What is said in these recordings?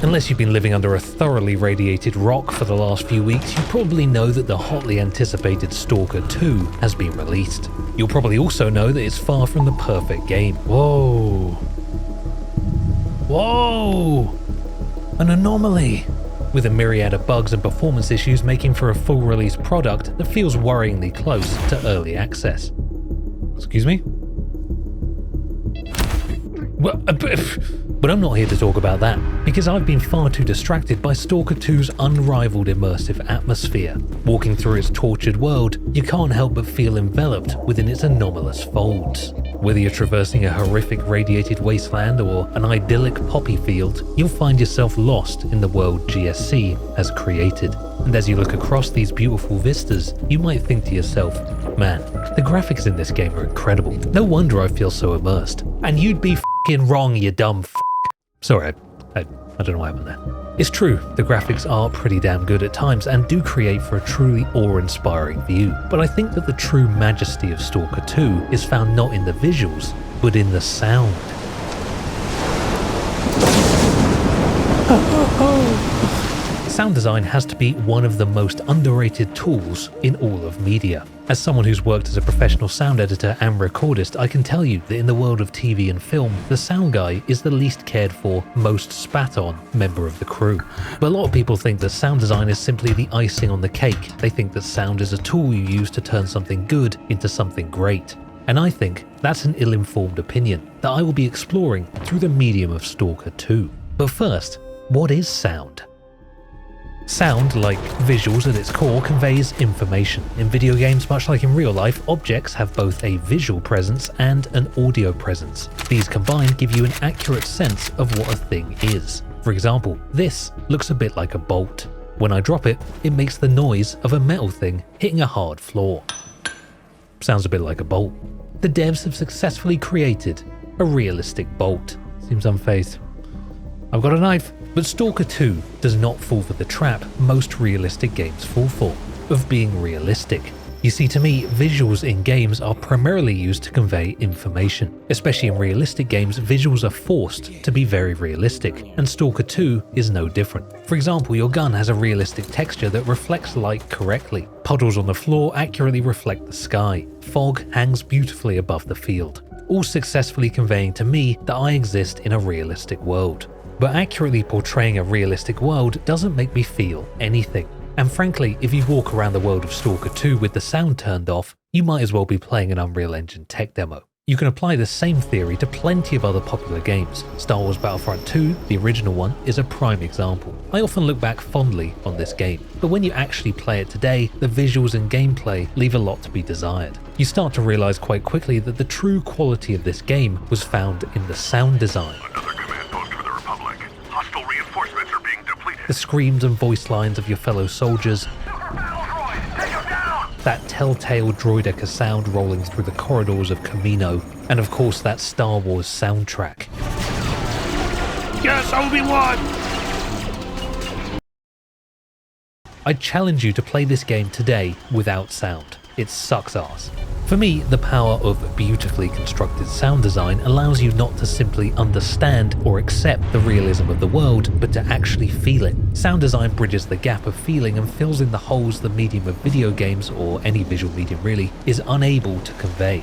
Unless you've been living under a thoroughly radiated rock for the last few weeks, you probably know that the hotly anticipated Stalker 2 has been released. You'll probably also know that it's far from the perfect game. Whoa! Whoa! An anomaly! With a myriad of bugs and performance issues making for a full release product that feels worryingly close to early access. Excuse me? But I'm not here to talk about that, because I've been far too distracted by Stalker 2's unrivaled immersive atmosphere. Walking through its tortured world, you can't help but feel enveloped within its anomalous folds. Whether you're traversing a horrific radiated wasteland or an idyllic poppy field, you'll find yourself lost in the world GSC has created. And as you look across these beautiful vistas, you might think to yourself, man, the graphics in this game are incredible. No wonder I feel so immersed. And you'd be f***ing wrong, you dumb f***. Sorry, I don't know what happened there. It's true, the graphics are pretty damn good at times and do create for a truly awe-inspiring view, but I think that the true majesty of Stalker 2 is found not in the visuals, but in the sound. Sound design has to be one of the most underrated tools in all of media. As someone who's worked as a professional sound editor and recordist, I can tell you that in the world of TV and film, the sound guy is the least cared for, most spat on member of the crew. But a lot of people think that sound design is simply the icing on the cake. They think that sound is a tool you use to turn something good into something great. And I think that's an ill-informed opinion that I will be exploring through the medium of Stalker 2. But first, what is sound? Sound, like visuals at its core, conveys information. In video games, much like in real life, objects have both a visual presence and an audio presence. These combined give you an accurate sense of what a thing is. For example, this looks a bit like a bolt. When I drop it, it makes the noise of a metal thing hitting a hard floor. Sounds a bit like a bolt. The devs have successfully created a realistic bolt. Seems unfazed. I've got a knife. But Stalker 2 does not fall for the trap most realistic games fall for, of being realistic. You see, to me, visuals in games are primarily used to convey information. Especially in realistic games, visuals are forced to be very realistic, and Stalker 2 is no different. For example, your gun has a realistic texture that reflects light correctly. Puddles on the floor accurately reflect the sky. Fog hangs beautifully above the field, all successfully conveying to me that I exist in a realistic world. But accurately portraying a realistic world doesn't make me feel anything. And frankly, if you walk around the world of Stalker 2 with the sound turned off, you might as well be playing an Unreal Engine tech demo. You can apply the same theory to plenty of other popular games. Star Wars Battlefront 2, the original one, is a prime example. I often look back fondly on this game, but when you actually play it today, the visuals and gameplay leave a lot to be desired. You start to realize quite quickly that the true quality of this game was found in the sound design. The screams and voice lines of your fellow soldiers, that telltale droideca sound rolling through the corridors of Camino, and of course that Star Wars soundtrack. Yes, Obi-Wan! I challenge you to play this game today without sound. It sucks ass. For me, the power of beautifully constructed sound design allows you not to simply understand or accept the realism of the world, but to actually feel it. Sound design bridges the gap of feeling and fills in the holes the medium of video games, or any visual medium really, is unable to convey.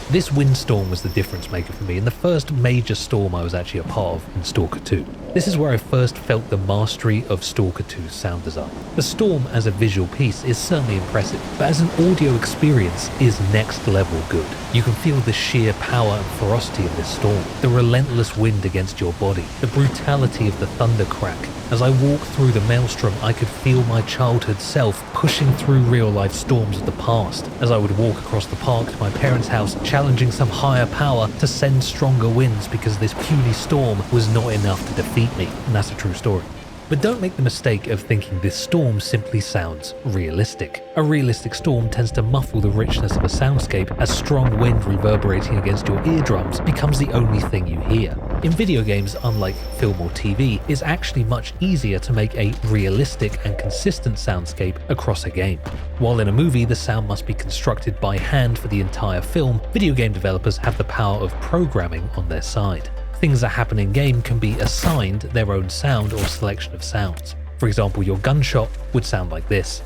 This windstorm was the difference maker for me, and the first major storm I was actually a part of in Stalker 2. This is where I first felt the mastery of Stalker 2's sound design. The storm as a visual piece is certainly impressive, but as an audio experience is next level good. You can feel the sheer power and ferocity of this storm, the relentless wind against your body, the brutality of the thunder crack. As I walked through the maelstrom, I could feel my childhood self pushing through real-life storms of the past, as I would walk across the park to my parents' house, challenging some higher power to send stronger winds because this puny storm was not enough to defeat me, and that's a true story. But don't make the mistake of thinking this storm simply sounds realistic. A realistic storm tends to muffle the richness of a soundscape as strong wind reverberating against your eardrums becomes the only thing you hear. In video games, unlike film or TV, it's actually much easier to make a realistic and consistent soundscape across a game. While in a movie, the sound must be constructed by hand for the entire film, video game developers have the power of programming on their side. Things that happen in-game can be assigned their own sound or selection of sounds. For example, your gunshot would sound like this.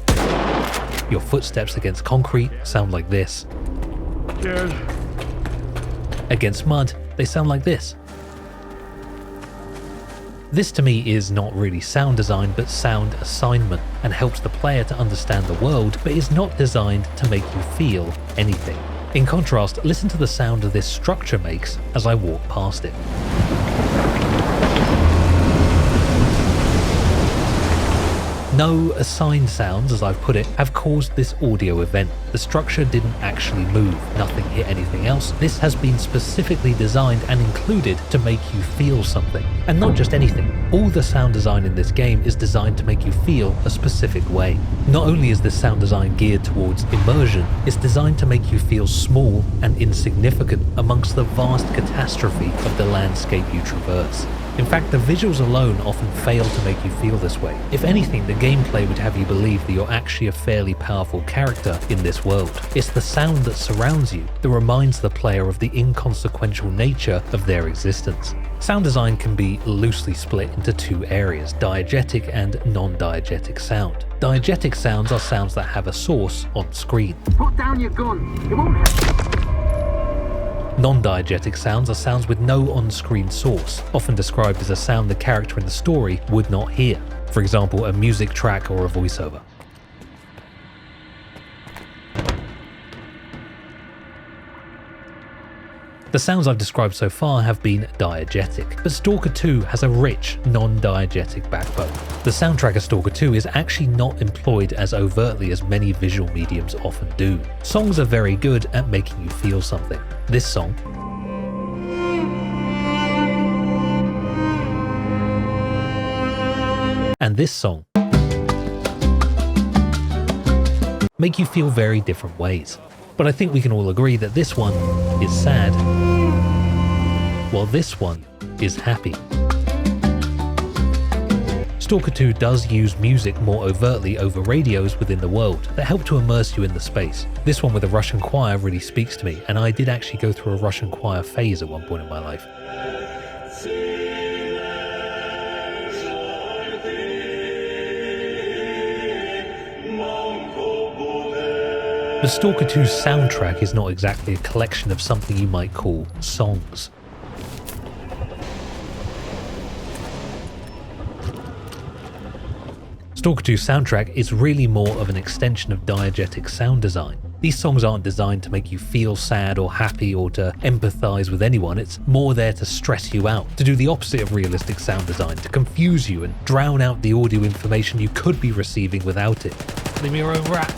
Your footsteps against concrete sound like this. Scared. Against mud, they sound like this. This to me is not really sound design but sound assignment, and helps the player to understand the world, but is not designed to make you feel anything. In contrast, listen to the sound this structure makes as I walk past it. No assigned sounds, as I've put it, have caused this audio event. The structure didn't actually move, nothing hit anything else. This has been specifically designed and included to make you feel something. And not just anything. All the sound design in this game is designed to make you feel a specific way. Not only is this sound design geared towards immersion, it's designed to make you feel small and insignificant amongst the vast catastrophe of the landscape you traverse. In fact, the visuals alone often fail to make you feel this way. If anything, the gameplay would have you believe that you're actually a fairly powerful character in this world. It's the sound that surrounds you that reminds the player of the inconsequential nature of their existence. Sound design can be loosely split into two areas, diegetic and non-diegetic sound. Diegetic sounds are sounds that have a source on screen. Put down your gun. It won't help. Non-diegetic sounds are sounds with no on-screen source, often described as a sound the character in the story would not hear. For example, a music track or a voiceover. The sounds I've described so far have been diegetic, but Stalker 2 has a rich, non-diegetic backbone. The soundtrack of Stalker 2 is actually not employed as overtly as many visual mediums often do. Songs are very good at making you feel something. This song, and this song make you feel very different ways. But I think we can all agree that this one is sad, while this one is happy. Stalker 2 does use music more overtly over radios within the world that help to immerse you in the space. This one with a Russian choir really speaks to me, and I did actually go through a Russian choir phase at one point in my life. The Stalker 2's soundtrack is not exactly a collection of something you might call songs. Stalker 2's soundtrack is really more of an extension of diegetic sound design. These songs aren't designed to make you feel sad or happy or to empathize with anyone, it's more there to stress you out, to do the opposite of realistic sound design, to confuse you and drown out the audio information you could be receiving without it. Leave me your own rat.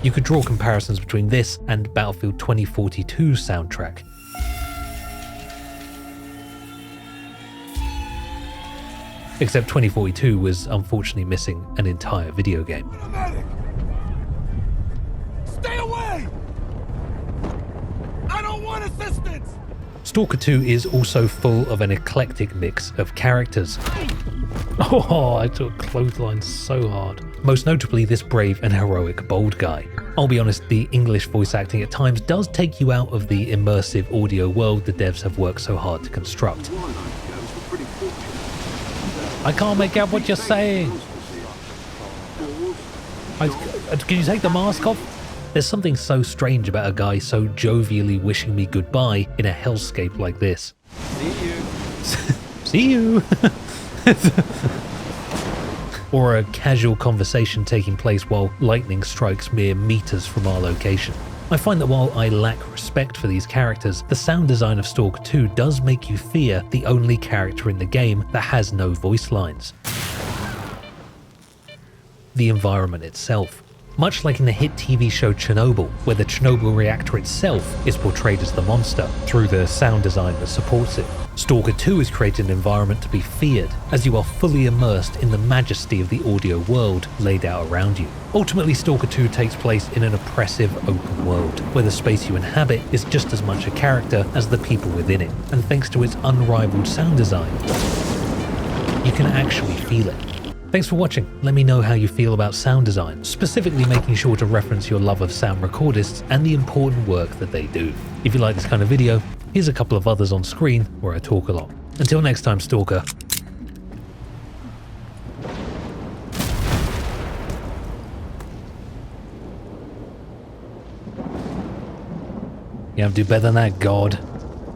You could draw comparisons between this and Battlefield 2042's soundtrack. Except 2042 was unfortunately missing an entire video game. Stay away! I don't want assistance! Stalker 2 is also full of an eclectic mix of characters. Oh, I took clothesline so hard. Most notably this brave and heroic bold guy. I'll be honest, the English voice acting at times does take you out of the immersive audio world the devs have worked so hard to construct. I can't make out what you're saying. Can you take the mask off? There's something so strange about a guy so jovially wishing me goodbye in a hellscape like this. See you. See you. Or a casual conversation taking place while lightning strikes mere meters from our location. I find that while I lack respect for these characters, the sound design of Stalker 2 does make you fear the only character in the game that has no voice lines. The environment itself. Much like in the hit TV show Chernobyl, where the Chernobyl reactor itself is portrayed as the monster through the sound design that supports it. Stalker 2 has created an environment to be feared, as you are fully immersed in the majesty of the audio world laid out around you. Ultimately, Stalker 2 takes place in an oppressive open world, where the space you inhabit is just as much a character as the people within it, and thanks to its unrivaled sound design, you can actually feel it. Thanks for watching. Let me know how you feel about sound design, specifically making sure to reference your love of sound recordists and the important work that they do. If you like this kind of video, here's a couple of others on screen where I talk a lot. Until next time, Stalker. You have to do better than that, God.